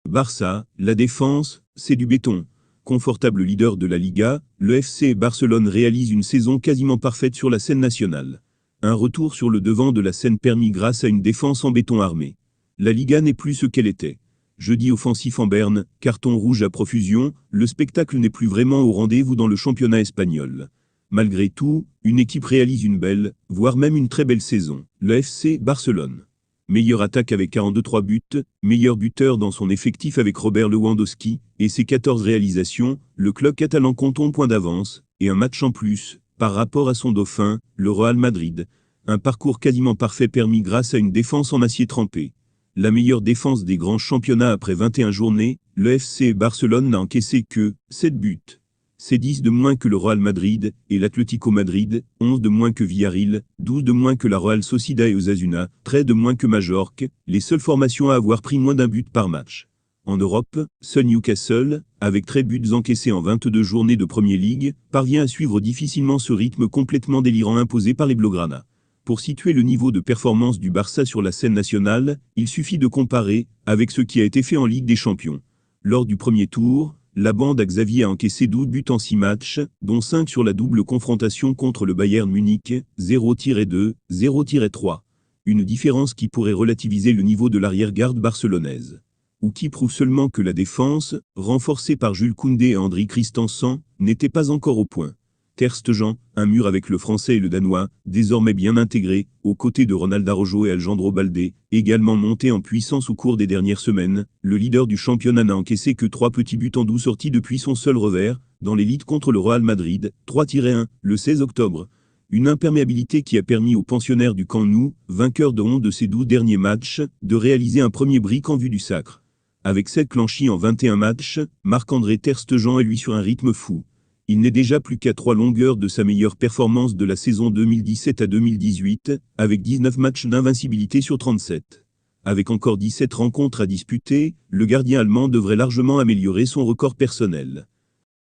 Barça, la défense, c'est du béton. Confortable leader de la Liga, le FC Barcelone réalise une saison quasiment parfaite sur la scène nationale. Un retour sur le devant de la scène permis grâce à une défense en béton armé. La Liga n'est plus ce qu'elle était. Jeudi offensif en berne, carton rouge à profusion, le spectacle n'est plus vraiment au rendez-vous dans le championnat espagnol. Malgré tout, une équipe réalise une belle, voire même une très belle saison, le FC Barcelone. Meilleure attaque avec 42 buts, meilleur buteur dans son effectif avec Robert Lewandowski, et ses 14 réalisations, le club catalan compte 11 points d'avance, et un match en plus, par rapport à son dauphin, le Real Madrid. Un parcours quasiment parfait permis grâce à une défense en acier trempé. La meilleure défense des grands championnats après 21 journées, le FC Barcelone n'a encaissé que 7 buts. C'est 10 de moins que le Real Madrid et l'Atlético Madrid, 11 de moins que Villarreal, 12 de moins que la Real Sociedad et Osasuna, 13 de moins que Majorque, les seules formations à avoir pris moins d'un but par match. En Europe, seul Newcastle, avec 13 buts encaissés en 22 journées de Premier League, parvient à suivre difficilement ce rythme complètement délirant imposé par les Blaugrana. Pour situer le niveau de performance du Barça sur la scène nationale, il suffit de comparer avec ce qui a été fait en Ligue des Champions. Lors du premier tour, la bande à Xavi a encaissé 12 buts en 6 matchs, dont 5 sur la double confrontation contre le Bayern Munich, 0-2, 0-3. Une différence qui pourrait relativiser le niveau de l'arrière-garde barcelonaise. Ou qui prouve seulement que la défense, renforcée par Jules Koundé et Andri Christensen, n'était pas encore au point. Ter Stegen, un mur avec le français et le danois, désormais bien intégré, aux côtés de Ronald Araujo et Alejandro Balde, également monté en puissance au cours des dernières semaines, le leader du championnat n'a encaissé que 3 petits buts en 12 sorties depuis son seul revers, dans l'élite contre le Real Madrid, 3-1, le 16 octobre. Une imperméabilité qui a permis aux pensionnaires du Camp Nou, vainqueurs de 11 de ses 12 derniers matchs, de réaliser un premier brick en vue du sacre. Avec 7 clenchis en 21 matchs, Marc-André Ter Stegen est lui sur un rythme fou. Il n'est déjà plus qu'à 3 longueurs de sa meilleure performance de la saison 2017 à 2018, avec 19 matchs d'invincibilité sur 37. Avec encore 17 rencontres à disputer, le gardien allemand devrait largement améliorer son record personnel.